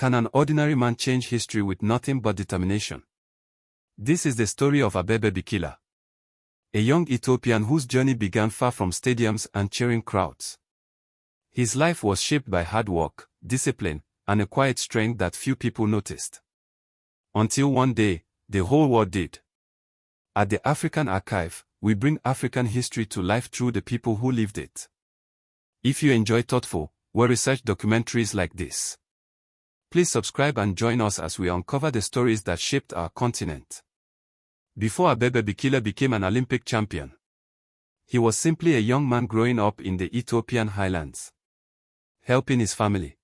Can an ordinary man change history with nothing but determination? This is the story of Abebe Bikila, a young Ethiopian whose journey began far from stadiums and cheering crowds. His life was shaped by hard work, discipline, and a quiet strength that few people noticed. Until one day, the whole world did. At the African Archive, we bring African history to life through the people who lived it. If you enjoy thoughtful, well-researched documentaries like this, please subscribe and join us as we uncover the stories that shaped our continent. Before Abebe Bikila became an Olympic champion, he was simply a young man growing up in the Ethiopian highlands, helping his family,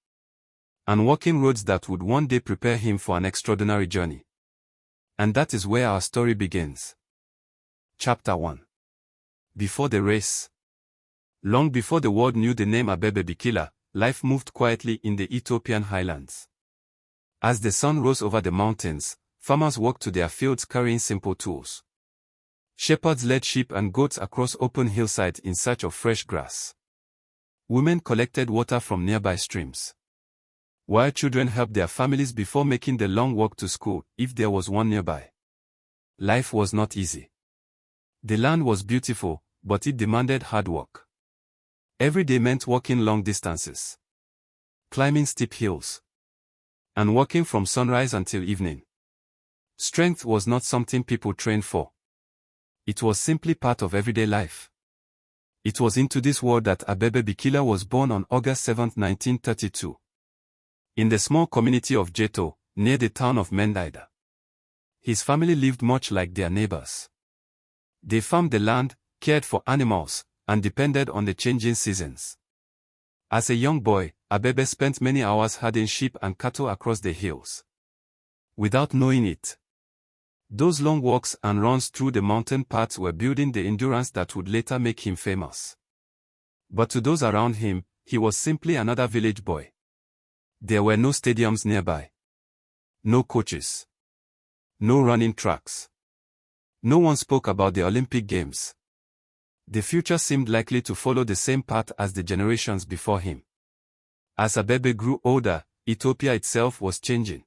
and walking roads that would one day prepare him for an extraordinary journey. And that is where our story begins. Chapter 1. Before the race. Long before the world knew the name Abebe Bikila, life moved quietly in the Ethiopian highlands. As the sun rose over the mountains, farmers walked to their fields carrying simple tools. Shepherds led sheep and goats across open hillsides in search of fresh grass. Women collected water from nearby streams, while children helped their families before making the long walk to school, if there was one nearby. Life was not easy. The land was beautiful, but it demanded hard work. Every day meant walking long distances, climbing steep hills, and walking from sunrise until evening. Strength was not something people trained for. It was simply part of everyday life. It was into this world that Abebe Bikila was born on August 7, 1932. In the small community of Jeto, near the town of Mendaida. His family lived much like their neighbors. They farmed the land, cared for animals, and depended on the changing seasons. As a young boy, Abebe spent many hours herding sheep and cattle across the hills. Without knowing it, those long walks and runs through the mountain paths were building the endurance that would later make him famous. But to those around him, he was simply another village boy. There were no stadiums nearby, no coaches, no running tracks. No one spoke about the Olympic Games. The future seemed likely to follow the same path as the generations before him. As Abebe grew older, Ethiopia itself was changing.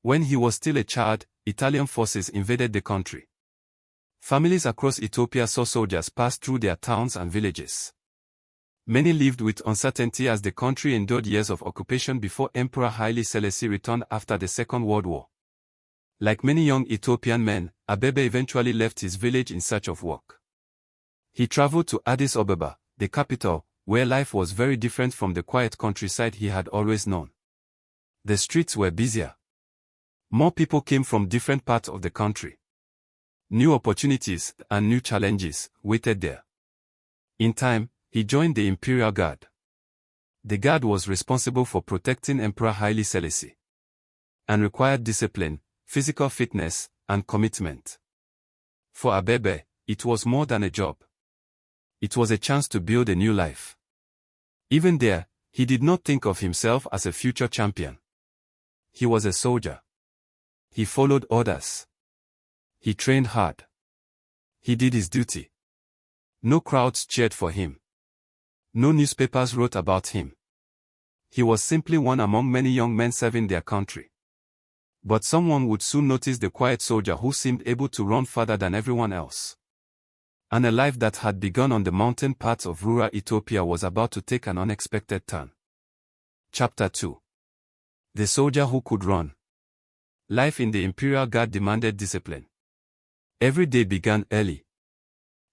When he was still a child, Italian forces invaded the country. Families across Ethiopia saw soldiers pass through their towns and villages. Many lived with uncertainty as the country endured years of occupation before Emperor Haile Selassie returned after the Second World War. Like many young Ethiopian men, Abebe eventually left his village in search of work. He traveled to Addis Ababa, the capital, where life was very different from the quiet countryside he had always known. The streets were busier. More people came from different parts of the country. New opportunities and new challenges waited there. In time, he joined the Imperial Guard. The Guard was responsible for protecting Emperor Haile Selassie and required discipline, physical fitness, and commitment. For Abebe, it was more than a job. It was a chance to build a new life. Even there, he did not think of himself as a future champion. He was a soldier. He followed orders. He trained hard. He did his duty. No crowds cheered for him. No newspapers wrote about him. He was simply one among many young men serving their country. But someone would soon notice the quiet soldier who seemed able to run farther than everyone else. And a life that had begun on the mountain paths of rural Ethiopia was about to take an unexpected turn. Chapter 2. The soldier who could run. Life in the Imperial Guard demanded discipline. Every day began early.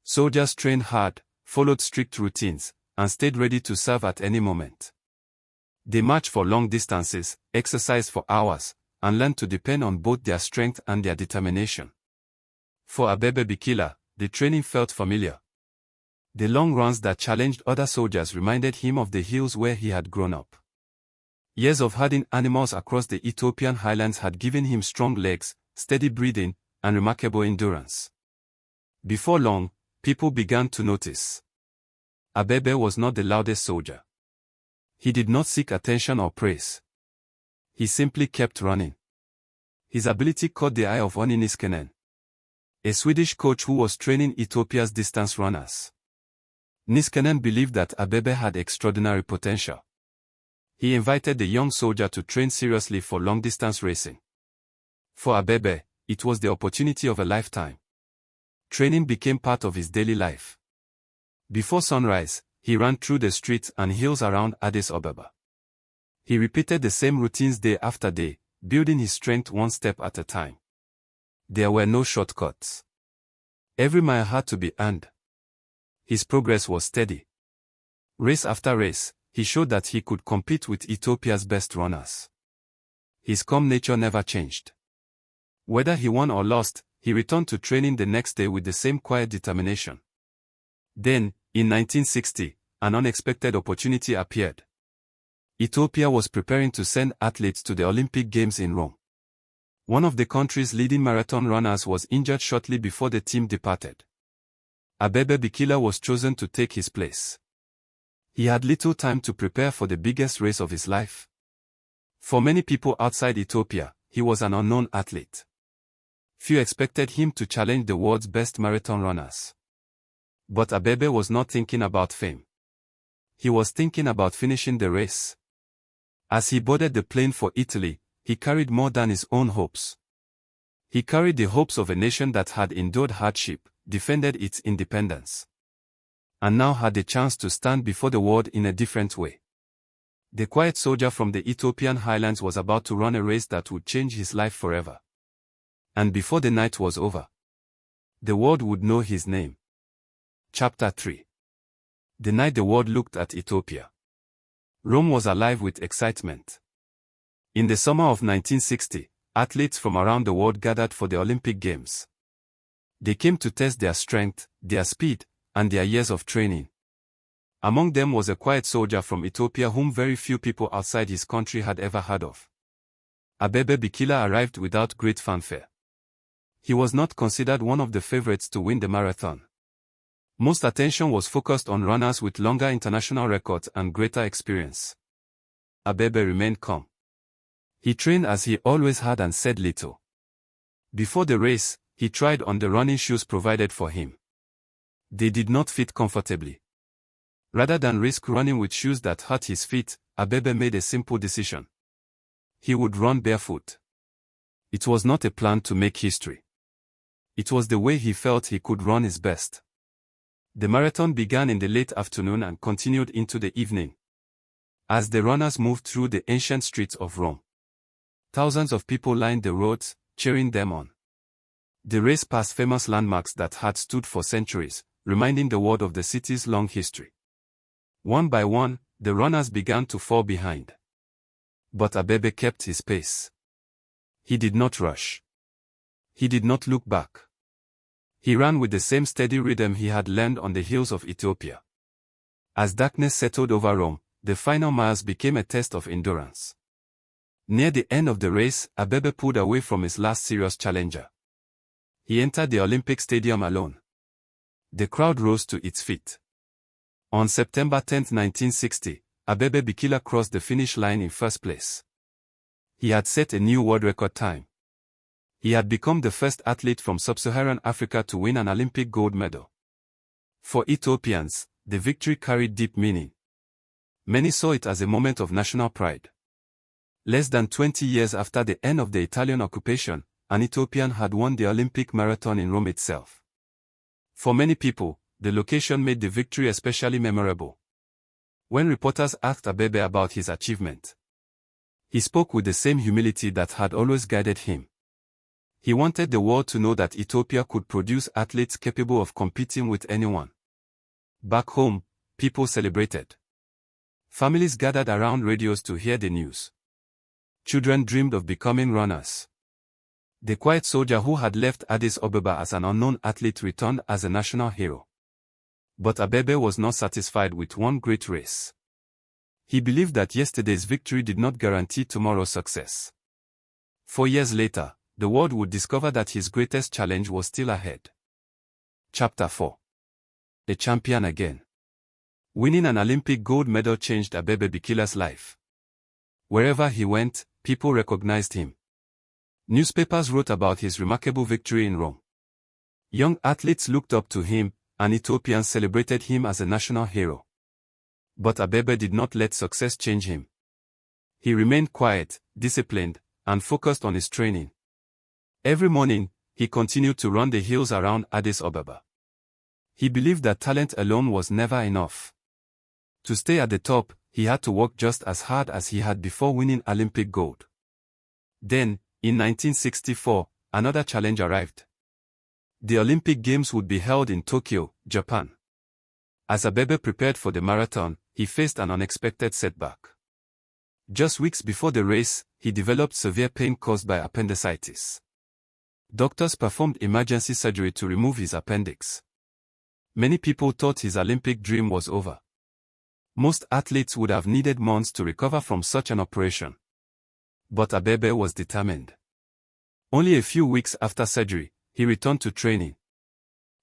Soldiers trained hard, followed strict routines, and stayed ready to serve at any moment. They marched for long distances, exercised for hours, and learned to depend on both their strength and their determination. For Abebe Bikila, the training felt familiar. The long runs that challenged other soldiers reminded him of the hills where he had grown up. Years of herding animals across the Ethiopian highlands had given him strong legs, steady breathing, and remarkable endurance. Before long, people began to notice. Abebe was not the loudest soldier. He did not seek attention or praise. He simply kept running. His ability caught the eye of Niskenen, a Swedish coach who was training Ethiopia's distance runners. Niskenen believed that Abebe had extraordinary potential. He invited the young soldier to train seriously for long-distance racing. For Abebe, it was the opportunity of a lifetime. Training became part of his daily life. Before sunrise, he ran through the streets and hills around Addis Ababa. He repeated the same routines day after day, building his strength one step at a time. There were no shortcuts. Every mile had to be earned. His progress was steady. Race after race, he showed that he could compete with Ethiopia's best runners. His calm nature never changed. Whether he won or lost, he returned to training the next day with the same quiet determination. Then, in 1960, an unexpected opportunity appeared. Ethiopia was preparing to send athletes to the Olympic Games in Rome. One of the country's leading marathon runners was injured shortly before the team departed. Abebe Bikila was chosen to take his place. He had little time to prepare for the biggest race of his life. For many people outside Ethiopia, he was an unknown athlete. Few expected him to challenge the world's best marathon runners. But Abebe was not thinking about fame. He was thinking about finishing the race. As he boarded the plane for Italy, he carried more than his own hopes. He carried the hopes of a nation that had endured hardship, defended its independence, and now had the chance to stand before the world in a different way. The quiet soldier from the Ethiopian highlands was about to run a race that would change his life forever. And before the night was over, the world would know his name. Chapter 3. The night the world looked at Ethiopia. Rome was alive with excitement. In the summer of 1960, athletes from around the world gathered for the Olympic Games. They came to test their strength, their speed, and their years of training. Among them was a quiet soldier from Ethiopia whom very few people outside his country had ever heard of. Abebe Bikila arrived without great fanfare. He was not considered one of the favorites to win the marathon. Most attention was focused on runners with longer international records and greater experience. Abebe remained calm. He trained as he always had and said little. Before the race, he tried on the running shoes provided for him. They did not fit comfortably. Rather than risk running with shoes that hurt his feet, Abebe made a simple decision. He would run barefoot. It was not a plan to make history. It was the way he felt he could run his best. The marathon began in the late afternoon and continued into the evening. As the runners moved through the ancient streets of Rome, thousands of people lined the roads, cheering them on. The race passed famous landmarks that had stood for centuries, reminding the world of the city's long history. One by one, the runners began to fall behind. But Abebe kept his pace. He did not rush. He did not look back. He ran with the same steady rhythm he had learned on the hills of Ethiopia. As darkness settled over Rome, the final miles became a test of endurance. Near the end of the race, Abebe pulled away from his last serious challenger. He entered the Olympic Stadium alone. The crowd rose to its feet. On September 10, 1960, Abebe Bikila crossed the finish line in first place. He had set a new world record time. He had become the first athlete from sub-Saharan Africa to win an Olympic gold medal. For Ethiopians, the victory carried deep meaning. Many saw it as a moment of national pride. Less than 20 years after the end of the Italian occupation, an Ethiopian had won the Olympic marathon in Rome itself. For many people, the location made the victory especially memorable. When reporters asked Abebe about his achievement, he spoke with the same humility that had always guided him. He wanted the world to know that Ethiopia could produce athletes capable of competing with anyone. Back home, people celebrated. Families gathered around radios to hear the news. Children dreamed of becoming runners. The quiet soldier who had left Addis Ababa as an unknown athlete returned as a national hero. But Abebe was not satisfied with one great race. He believed that yesterday's victory did not guarantee tomorrow's success. 4 years later, the world would discover that his greatest challenge was still ahead. Chapter 4. A champion again. Winning an Olympic gold medal changed Abebe Bikila's life. Wherever he went, people recognized him. Newspapers wrote about his remarkable victory in Rome. Young athletes looked up to him, and Ethiopians celebrated him as a national hero. But Abebe did not let success change him. He remained quiet, disciplined, and focused on his training. Every morning, he continued to run the hills around Addis Ababa. He believed that talent alone was never enough. To stay at the top, he had to work just as hard as he had before winning Olympic gold. Then, in 1964, another challenge arrived. The Olympic Games would be held in Tokyo, Japan. As Abebe prepared for the marathon, he faced an unexpected setback. Just weeks before the race, he developed severe pain caused by appendicitis. Doctors performed emergency surgery to remove his appendix. Many people thought his Olympic dream was over. Most athletes would have needed months to recover from such an operation. But Abebe was determined. Only a few weeks after surgery, he returned to training.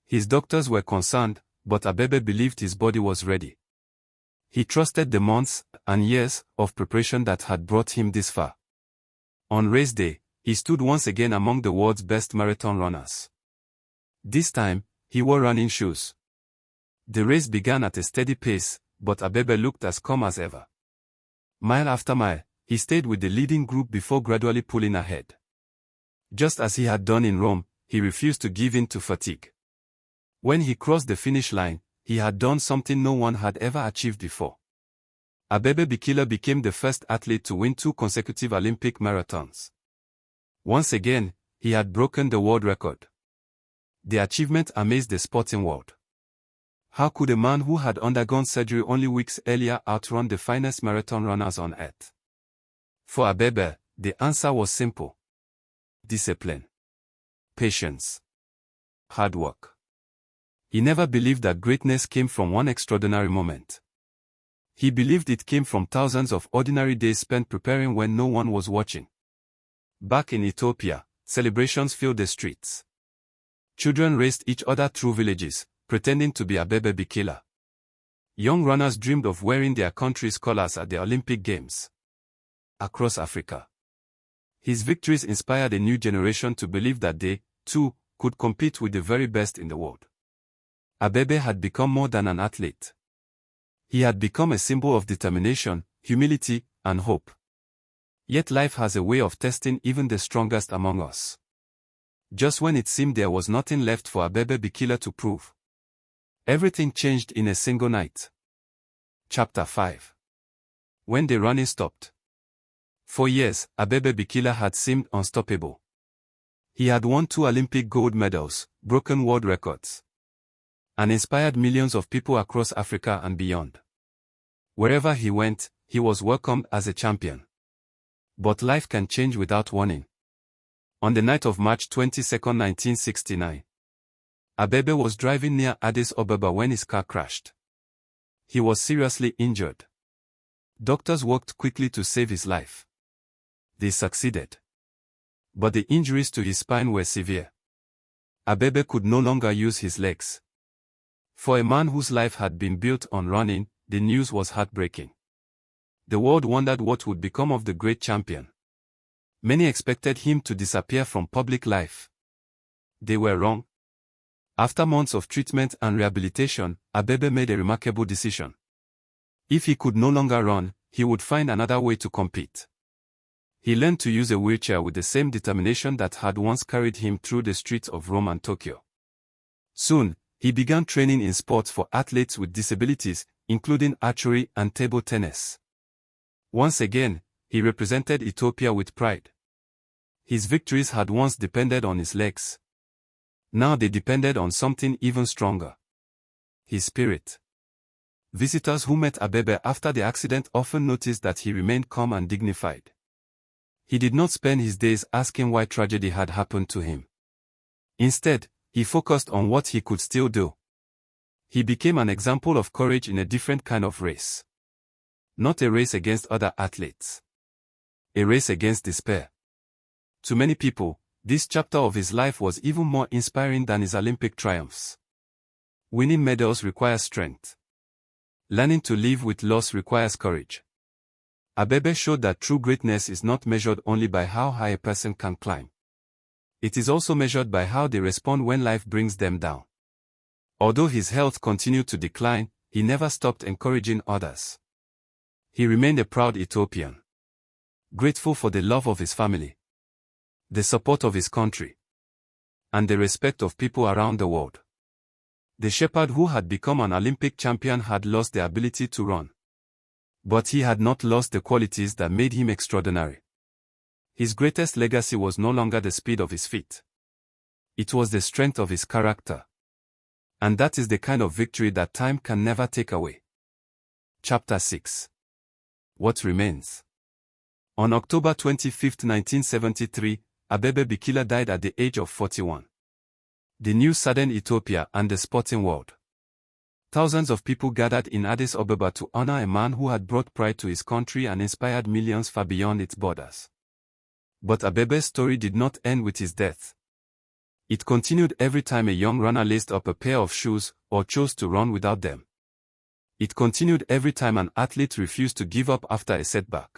His doctors were concerned, but Abebe believed his body was ready. He trusted the months and years of preparation that had brought him this far. On race day, he stood once again among the world's best marathon runners. This time, he wore running shoes. The race began at a steady pace, but Abebe looked as calm as ever. Mile after mile, he stayed with the leading group before gradually pulling ahead. Just as he had done in Rome, he refused to give in to fatigue. When he crossed the finish line, he had done something no one had ever achieved before. Abebe Bikila became the first athlete to win 2 consecutive Olympic marathons. Once again, he had broken the world record. The achievement amazed the sporting world. How could a man who had undergone surgery only weeks earlier outrun the finest marathon runners on earth? For Abebe, the answer was simple. Discipline. Patience. Hard work. He never believed that greatness came from one extraordinary moment. He believed it came from thousands of ordinary days spent preparing when no one was watching. Back in Ethiopia, celebrations filled the streets. Children raced each other through villages, pretending to be Abebe Bikila. Young runners dreamed of wearing their country's colors at the Olympic Games. Across Africa, his victories inspired a new generation to believe that they, too, could compete with the very best in the world. Abebe had become more than an athlete. He had become a symbol of determination, humility, and hope. Yet life has a way of testing even the strongest among us. Just when it seemed there was nothing left for Abebe Bikila to prove, everything changed in a single night. Chapter 5. When the running stopped. For years, Abebe Bikila had seemed unstoppable. He had won 2 Olympic gold medals, broken world records, and inspired millions of people across Africa and beyond. Wherever he went, he was welcomed as a champion. But life can change without warning. On the night of March 22, 1969, Abebe was driving near Addis Ababa when his car crashed. He was seriously injured. Doctors worked quickly to save his life. They succeeded. But the injuries to his spine were severe. Abebe could no longer use his legs. For a man whose life had been built on running, the news was heartbreaking. The world wondered what would become of the great champion. Many expected him to disappear from public life. They were wrong. After months of treatment and rehabilitation, Abebe made a remarkable decision. If he could no longer run, he would find another way to compete. He learned to use a wheelchair with the same determination that had once carried him through the streets of Rome and Tokyo. Soon, he began training in sports for athletes with disabilities, including archery and table tennis. Once again, he represented Ethiopia with pride. His victories had once depended on his legs. Now they depended on something even stronger. His spirit. Visitors who met Abebe after the accident often noticed that he remained calm and dignified. He did not spend his days asking why tragedy had happened to him. Instead, he focused on what he could still do. He became an example of courage in a different kind of race. Not a race against other athletes. A race against despair. To many people, this chapter of his life was even more inspiring than his Olympic triumphs. Winning medals requires strength. Learning to live with loss requires courage. Abebe showed that true greatness is not measured only by how high a person can climb. It is also measured by how they respond when life brings them down. Although his health continued to decline, he never stopped encouraging others. He remained a proud Ethiopian. grateful for the love of his family, the support of his country, and the respect of people around the world. The shepherd who had become an Olympic champion had lost the ability to run. But he had not lost the qualities that made him extraordinary. His greatest legacy was no longer the speed of his feet. It was the strength of his character. And that is the kind of victory that time can never take away. Chapter 6. What remains? On October 25, 1973, Abebe Bikila died at the age of 41. The news saddened Ethiopia and the sporting world. Thousands of people gathered in Addis Ababa to honor a man who had brought pride to his country and inspired millions far beyond its borders. But Abebe's story did not end with his death. It continued every time a young runner laced up a pair of shoes or chose to run without them. It continued every time an athlete refused to give up after a setback.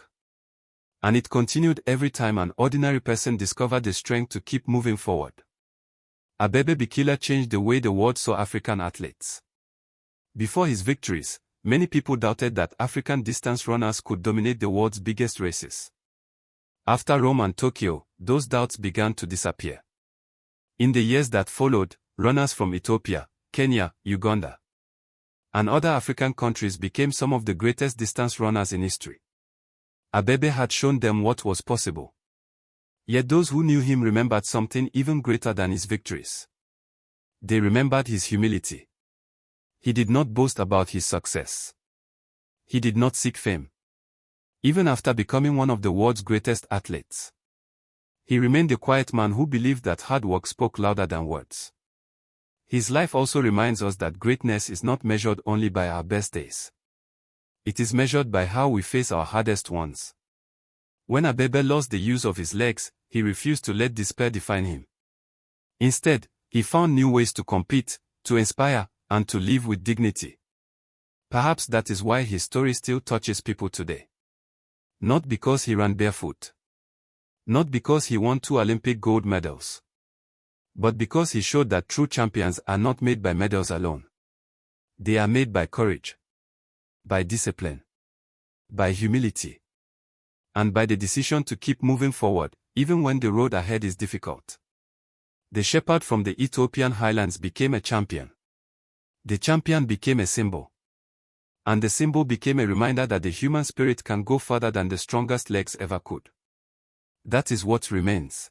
And it continued every time an ordinary person discovered the strength to keep moving forward. Abebe Bikila changed the way the world saw African athletes. Before his victories, many people doubted that African distance runners could dominate the world's biggest races. After Rome and Tokyo, those doubts began to disappear. In the years that followed, runners from Ethiopia, Kenya, Uganda, and other African countries became some of the greatest distance runners in history. Abebe had shown them what was possible. Yet those who knew him remembered something even greater than his victories. They remembered his humility. He did not boast about his success. He did not seek fame. Even after becoming one of the world's greatest athletes, he remained a quiet man who believed that hard work spoke louder than words. His life also reminds us that greatness is not measured only by our best days. It is measured by how we face our hardest ones. When Abebe lost the use of his legs, he refused to let despair define him. Instead, he found new ways to compete, to inspire, and to live with dignity. Perhaps that is why his story still touches people today. Not because he ran barefoot. Not because he won 2 Olympic gold medals. But because he showed that true champions are not made by medals alone. They are made by courage, by discipline, by humility, and by the decision to keep moving forward, even when the road ahead is difficult. The shepherd from the Ethiopian highlands became a champion. The champion became a symbol. And the symbol became a reminder that the human spirit can go further than the strongest legs ever could. That is what remains.